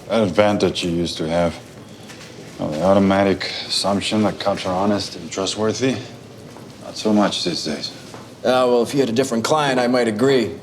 That advantage you used to have. Well, the automatic assumption that cops are honest and trustworthy. Not so much these days. Well, if you had a different client, I might agree.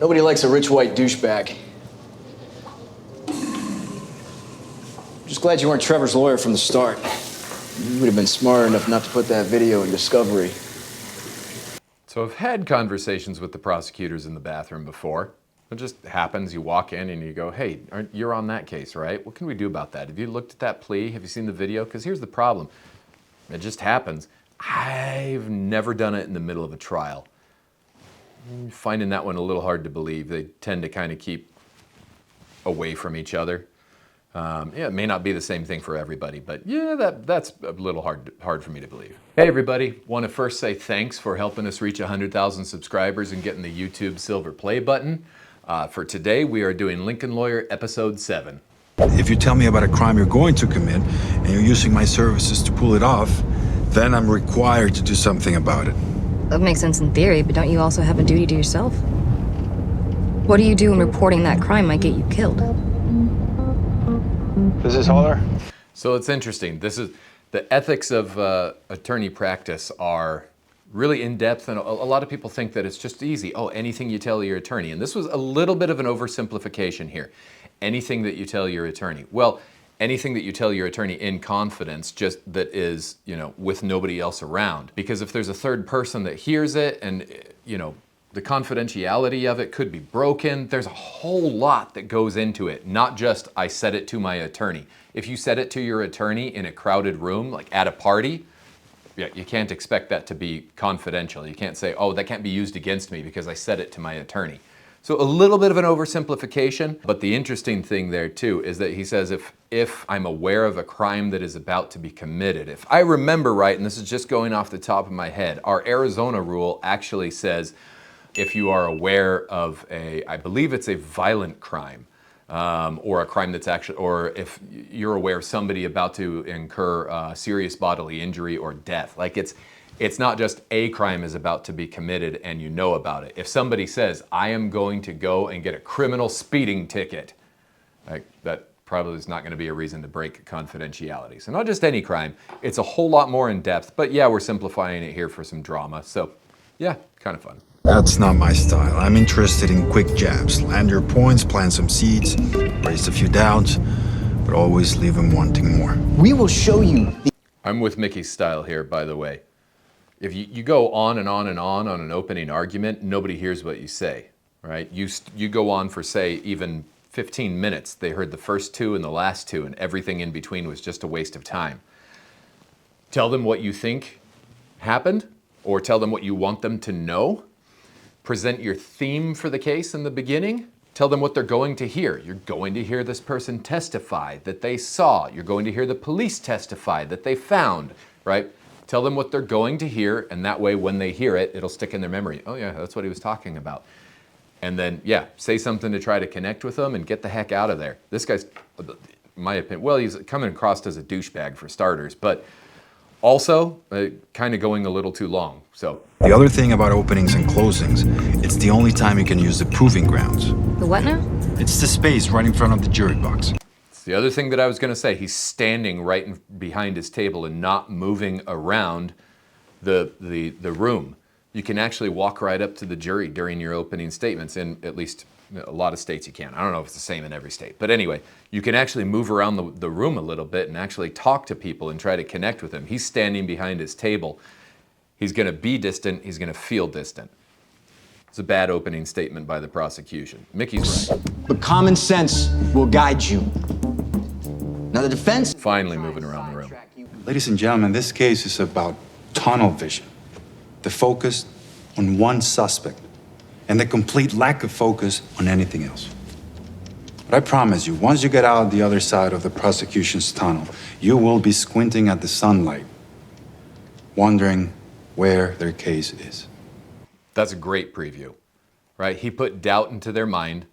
Nobody likes a rich white douchebag. Just glad you weren't Trevor's lawyer from the start. You would have been smart enough not to put that video in discovery. So I've had conversations with the prosecutors in the bathroom before. It just happens, you walk in and you go, hey, you're on that case, right? What can we do about that? Have you looked at that plea? Have you seen the video? Because here's the problem. It just happens. I've never done it in the middle of a trial. I'm finding that one a little hard to believe. They tend to kind of keep away from each other. It may not be the same thing for everybody, but yeah, that's a little hard for me to believe. Hey everybody, want to first say thanks for helping us reach 100,000 subscribers and getting the YouTube silver play button. For today, we are doing Lincoln Lawyer episode 7. If you tell me about a crime you're going to commit and you're using my services to pull it off, then I'm required to do something about it. That makes sense in theory, but don't you also have a duty to yourself? What do you do when reporting that crime might get you killed? This is Holler. So it's interesting. This is the ethics of attorney practice are really in-depth, and a lot of people think that it's just easy. Oh, anything you tell your attorney. And this was a little bit of an oversimplification here. Anything that you tell your attorney. Well, anything that you tell your attorney in confidence, just that is, with nobody else around. Because if there's a third person that hears it and, the confidentiality of it could be broken. There's a whole lot that goes into it, not just I said it to my attorney. If you said it to your attorney in a crowded room, like at a party, yeah, you can't expect that to be confidential. You can't say, oh, that can't be used against me because I said it to my attorney. So a little bit of an oversimplification, but the interesting thing there too is that he says if I'm aware of a crime that is about to be committed, if I remember right, and this is just going off the top of my head, our Arizona rule actually says if you are aware of I believe it's a violent crime, or a crime that's actually, or if you're aware of somebody about to incur serious bodily injury or death. Like it's not just a crime is about to be committed and you know about it. If somebody says, I am going to go and get a criminal speeding ticket, like that probably is not going to be a reason to break confidentiality. So not just any crime, it's a whole lot more in depth, but yeah, we're simplifying it here for some drama. So yeah, kind of fun. That's not my style. I'm interested in quick jabs. Land your points, plant some seeds, raise a few doubts, but always leave them wanting more. We will show you. I'm with Mickey's style here, by the way. If you go on and on and on an opening argument, nobody hears what you say, right? You go on for, say, even 15 minutes. They heard the first two and the last two, and everything in between was just a waste of time. Tell them what you think happened, or tell them what you want them to know. Present your theme for the case in the beginning. Tell them what they're going to hear. You're going to hear this person testify that they saw. You're going to hear the police testify that they found, right? Tell them what they're going to hear, and that way when they hear it, it'll stick in their memory. Oh yeah, that's what he was talking about. And then, yeah, say something to try to connect with them and get the heck out of there. This guy's, in my opinion, well, he's coming across as a douchebag for starters, but also kind of going a little too long, so. The other thing about openings and closings, it's the only time you can use the proving grounds. The what now? It's the space right in front of the jury box. The other thing that I was going to say, he's standing right behind his table and not moving around the room. You can actually walk right up to the jury during your opening statements. In at least a lot of states you can. I don't know if it's the same in every state. But anyway, you can actually move around the room a little bit and actually talk to people and try to connect with them. He's standing behind his table. He's going to be distant. He's going to feel distant. It's a bad opening statement by the prosecution. Mickey's right. But common sense will guide you. Now the defense... Finally moving around the room. Ladies and gentlemen, this case is about tunnel vision. The focus on one suspect and the complete lack of focus on anything else. But I promise you, once you get out the other side of the prosecution's tunnel, you will be squinting at the sunlight, wondering where their case is. That's a great preview, right? He put doubt into their mind,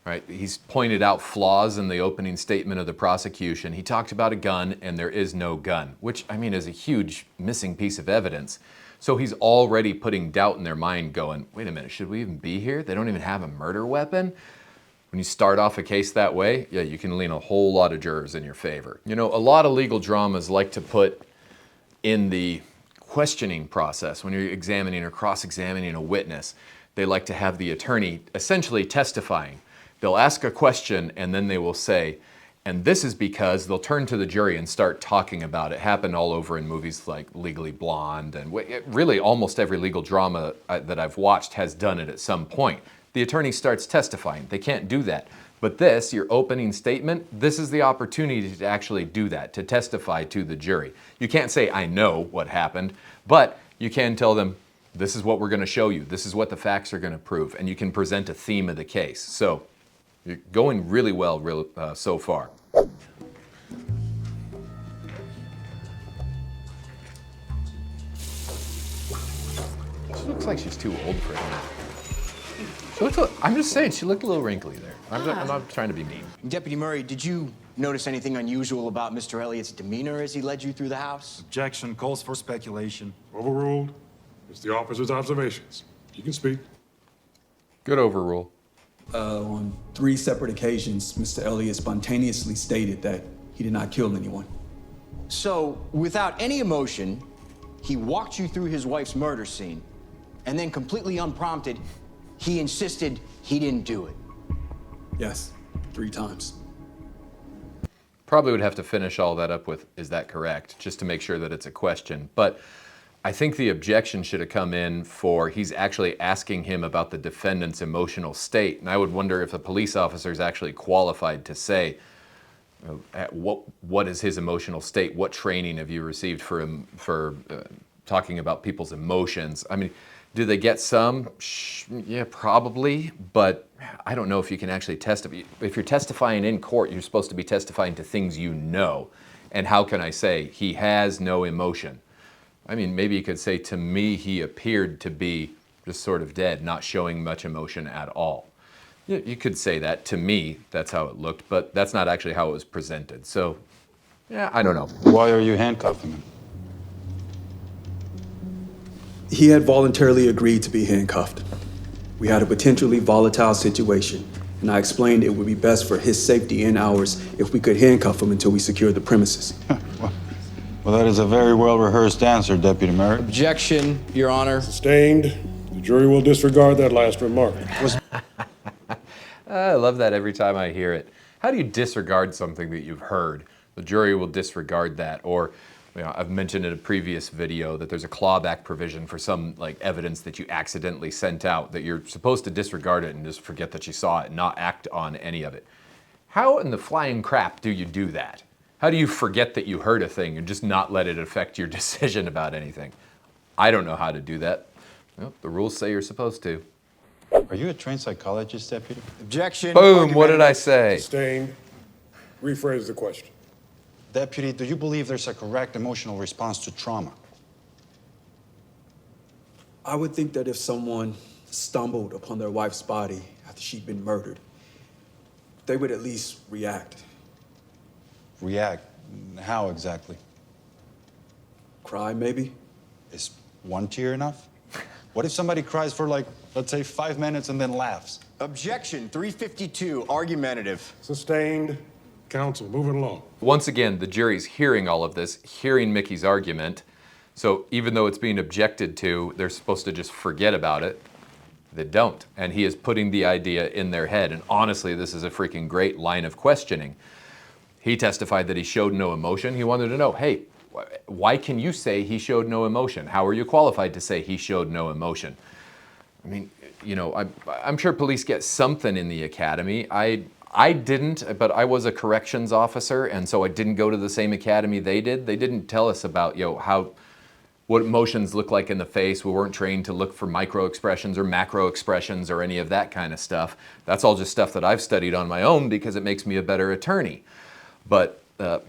right? He's pointed out flaws in the opening statement of the prosecution. He talked about a gun, and there is no gun, which, I mean, is a huge missing piece of evidence. So he's already putting doubt in their mind going, wait a minute, should we even be here? They don't even have a murder weapon? When you start off a case that way, yeah, you can lean a whole lot of jurors in your favor. You know, a lot of legal dramas like to put in the questioning process, when you're examining or cross-examining a witness, they like to have the attorney essentially testifying. They'll ask a question and then they will say, and this is because, they'll turn to the jury and start talking about it. It happened all over in movies like Legally Blonde, and really almost every legal drama that I've watched has done it at some point. The attorney starts testifying. They can't do that. But this, your opening statement, this is the opportunity to actually do that, to testify to the jury. You can't say, I know what happened, but you can tell them, this is what we're going to show you. This is what the facts are going to prove. And you can present a theme of the case. So you're going really well so far. She looks like she's too old for him. I'm just saying, she looked a little wrinkly there. I'm not trying to be mean. Deputy Murray, did you notice anything unusual about Mr. Elliott's demeanor as he led you through the house? Objection calls for speculation. Overruled. It's the officer's observations. You can speak. Good overrule. On 3 separate occasions, Mr. Elliott spontaneously stated that he did not kill anyone. So, without any emotion, he walked you through his wife's murder scene, and then completely unprompted, he insisted he didn't do it. Yes, 3 times. Probably would have to finish all that up with, is that correct? Just to make sure that it's a question. But I think the objection should have come in for, he's actually asking him about the defendant's emotional state. And I would wonder if the police officer is actually qualified to say, what is his emotional state? What training have you received for talking about people's emotions? I mean, do they get some? Yeah, probably, but I don't know if you can actually testify. If you're testifying in court, you're supposed to be testifying to things you know. And how can I say, he has no emotion? I mean, maybe you could say, to me, he appeared to be just sort of dead, not showing much emotion at all. You could say that. To me, that's how it looked, but that's not actually how it was presented. So, yeah, I don't know. Why are you handcuffing him? He had voluntarily agreed to be handcuffed. We had a potentially volatile situation, and I explained it would be best for his safety and ours if we could handcuff him until we secured the premises. Well, that is a very well-rehearsed answer, Deputy Murray. Objection, Your Honor. Sustained. The jury will disregard that last remark. I love that every time I hear it. How do you disregard something that you've heard? The jury will disregard that. Or, you know, I've mentioned in a previous video that there's a clawback provision for some like evidence that you accidentally sent out, that you're supposed to disregard it and just forget that you saw it and not act on any of it. How in the flying crap do you do that? How do you forget that you heard a thing and just not let it affect your decision about anything? I don't know how to do that. Well, the rules say you're supposed to. Are you a trained psychologist, Deputy? Objection. Boom, what did I say? Sustained. Rephrase the question. Deputy, do you believe there's a correct emotional response to trauma? I would think that if someone stumbled upon their wife's body after she'd been murdered, they would at least react. React? How exactly? Cry, maybe? Is 1 tear enough? What if somebody cries for, like, let's say 5 minutes and then laughs? Objection, 352, argumentative. Sustained. Counsel, moving along. Once again, the jury's hearing all of this, hearing Mickey's argument. So even though it's being objected to, they're supposed to just forget about it. They don't. And he is putting the idea in their head. And honestly, this is a freaking great line of questioning. He testified that he showed no emotion. He wanted to know, hey, why can you say he showed no emotion? How are you qualified to say he showed no emotion? I mean, you know, I'm sure police get something in the academy. I didn't, but I was a corrections officer, and so I didn't go to the same academy they did. They didn't tell us about, you know, what emotions look like in the face. We weren't trained to look for micro expressions or macro expressions or any of that kind of stuff. That's all just stuff that I've studied on my own because it makes me a better attorney. But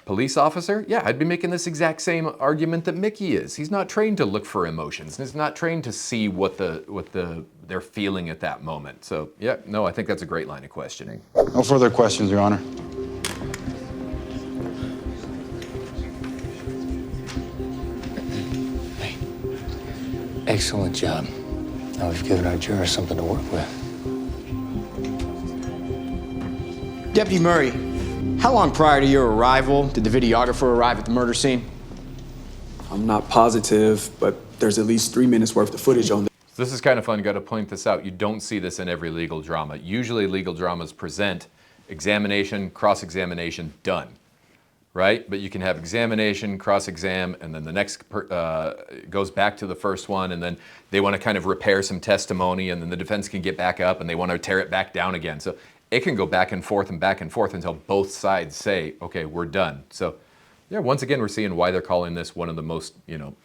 police officer, yeah, I'd be making this exact same argument that Mickey is. He's not trained to look for emotions. He's not trained to see what they're feeling at that moment. So, yeah, no, I think that's a great line of questioning. No further questions, Your Honor. Excellent job. Now we've given our jurors something to work with. Deputy Murray, how long prior to your arrival did the videographer arrive at the murder scene? I'm not positive, but there's at least 3 minutes worth of footage on This is kind of fun, got to point this out. You don't see this in every legal drama. Usually legal dramas present examination, cross-examination, done, right? But you can have examination, cross-exam, and then the next goes back to the first one, and then they want to kind of repair some testimony, and then the defense can get back up, and they want to tear it back down again. So it can go back and forth until both sides say, okay, we're done. So yeah, once again, we're seeing why they're calling this one of the most,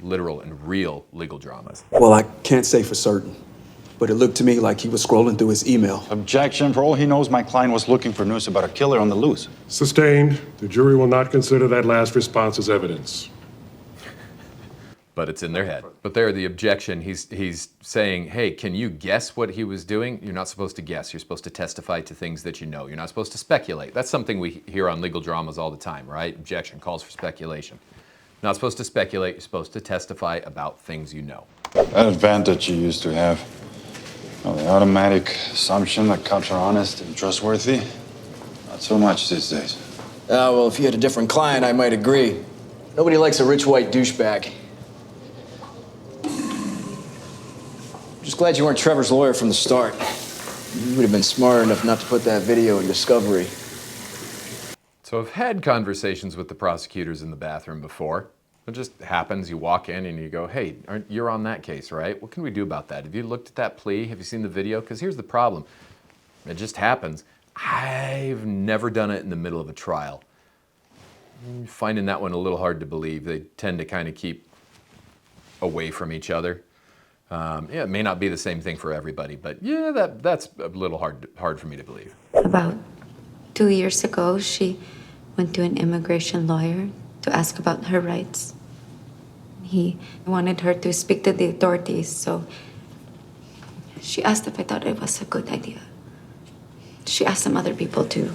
literal and real legal dramas. Well, I can't say for certain, but it looked to me like he was scrolling through his email. Objection. For all he knows, my client was looking for news about a killer on the loose. Sustained. The jury will not consider that last response as evidence. But it's in their head. But there, the objection, he's saying, hey, can you guess what he was doing? You're not supposed to guess. You're supposed to testify to things that you know. You're not supposed to speculate. That's something we hear on legal dramas all the time, right? Objection calls for speculation. Not supposed to speculate. You're supposed to testify about things you know. That advantage you used to have. Well, the automatic assumption that cops are honest and trustworthy. Not so much these days. Well, if you had a different client, I might agree. Nobody likes a rich white douchebag. Just glad you weren't Trevor's lawyer from the start. You would have been smart enough not to put that video in discovery. So I've had conversations with the prosecutors in the bathroom before. It just happens, you walk in and you go, hey, you're on that case, right? What can we do about that? Have you looked at that plea? Have you seen the video? Because here's the problem. It just happens. I've never done it in the middle of a trial. I'm finding that one a little hard to believe. They tend to kind of keep away from each other. Yeah, it may not be the same thing for everybody, but yeah, that's a little hard for me to believe. About 2 years ago, she went to an immigration lawyer to ask about her rights. He wanted her to speak to the authorities, so she asked if I thought it was a good idea. She asked some other people too.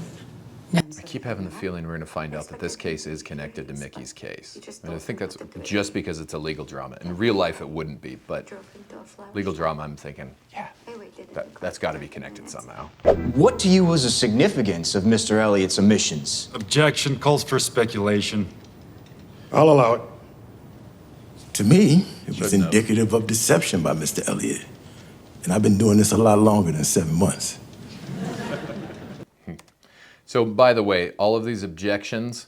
I keep having the feeling we're going to find out that this case is connected to Mickey's case. And I think that's just because it's a legal drama. In real life, it wouldn't be, but legal drama, I'm thinking, yeah, that's got to be connected somehow. What to you was the significance of Mr. Elliott's omissions? Objection calls for speculation. I'll allow it. To me, it was indicative of deception by Mr. Elliott. And I've been doing this a lot longer than 7 months. So, by the way, all of these objections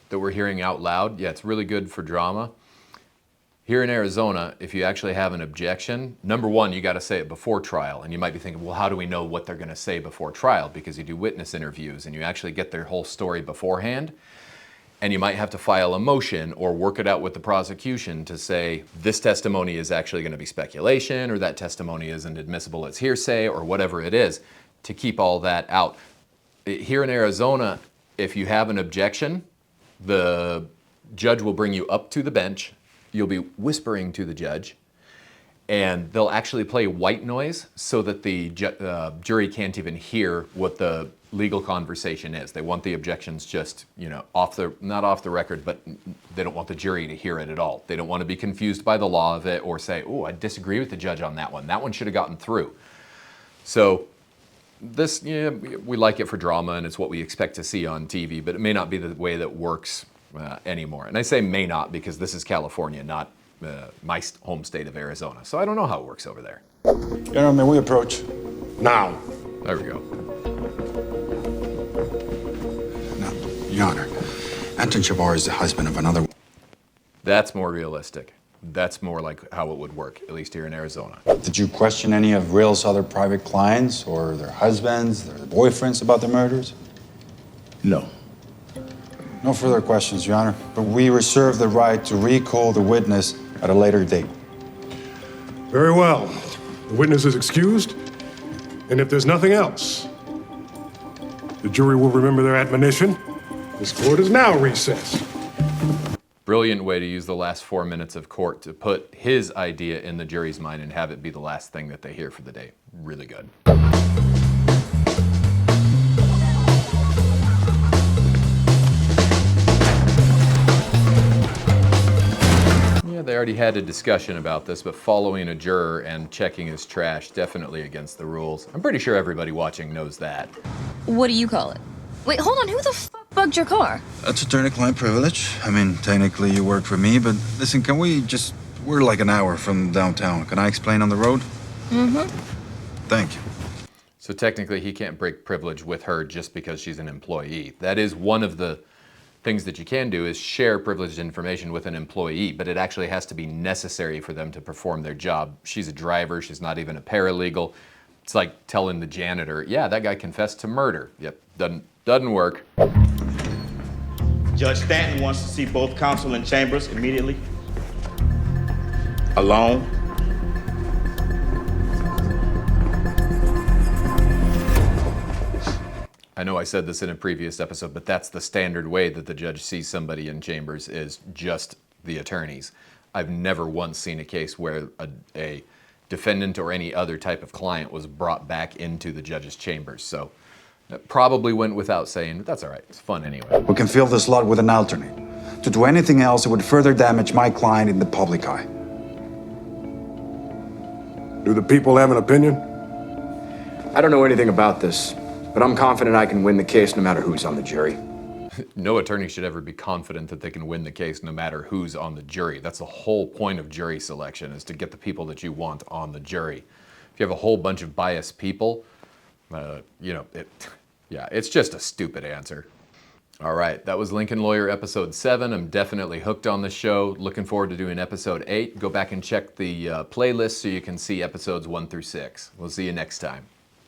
that we're hearing out loud, yeah, it's really good for drama. Here in Arizona, if you actually have an objection, number one, you got to say it before trial. And you might be thinking, well, how do we know what they're going to say before trial? Because you do witness interviews and you actually get their whole story beforehand. And you might have to file a motion or work it out with the prosecution to say this testimony is actually going to be speculation, or that testimony isn't admissible as hearsay, or whatever it is, to keep all that out. Here in Arizona, if you have an objection, the judge will bring you up to the bench. You'll be whispering to the judge, and they'll actually play white noise so that the jury can't even hear what the legal conversation is. They want the objections just, not off the record, but they don't want the jury to hear it at all. They don't want to be confused by the law of it or say, oh, I disagree with the judge on that one. That one should have gotten through. So this, we like it for drama, and it's what we expect to see on TV, but it may not be the way that works anymore. And I say may not because this is California, not my home state of Arizona. So I don't know how it works over there. Gentlemen, we approach. Now. There we go. Now, Your Honor, Anton Shavar is the husband of another woman. That's more realistic. That's more like how it would work, at least here in Arizona. Did you question any of Real's other private clients or their husbands, their boyfriends about the murders? No. No further questions, Your Honor. But we reserve the right to recall the witness at a later date. Very well. The witness is excused. And if there's nothing else, the jury will remember their admonition. This court is now recessed. Brilliant way to use the last 4 minutes of court to put his idea in the jury's mind and have it be the last thing that they hear for the day. Really good. Yeah, they already had a discussion about this, but following a juror and checking his trash, definitely against the rules. I'm pretty sure everybody watching knows that. What do you call it? Wait, hold on. Who the fuck bugged your car? That's attorney-client privilege. I mean, technically you work for me, but listen, can we just... We're like an hour from downtown. Can I explain on the road? Mm-hmm. Thank you. So technically he can't break privilege with her just because she's an employee. That is one of the things that you can do, is share privileged information with an employee, but it actually has to be necessary for them to perform their job. She's a driver, she's not even a paralegal. It's like telling the janitor, yeah, that guy confessed to murder. Yep, doesn't work. Judge Stanton wants to see both counsel in chambers immediately. Alone. I know I said this in a previous episode, but that's the standard way that the judge sees somebody in chambers, is just the attorneys. I've never once seen a case where a defendant or any other type of client was brought back into the judge's chambers. So that probably went without saying, but that's all right. It's fun anyway. We can fill the slot with an alternate. To do anything else, it would further damage my client in the public eye. Do the people have an opinion? I don't know anything about this, but I'm confident I can win the case no matter who's on the jury. No attorney should ever be confident that they can win the case no matter who's on the jury. That's the whole point of jury selection, is to get the people that you want on the jury. If you have a whole bunch of biased people, it's just a stupid answer. All right, that was Lincoln Lawyer episode 7. I'm definitely hooked on the show. Looking forward to doing episode 8. Go back and check the playlist so you can see episodes 1 through 6. We'll see you next time.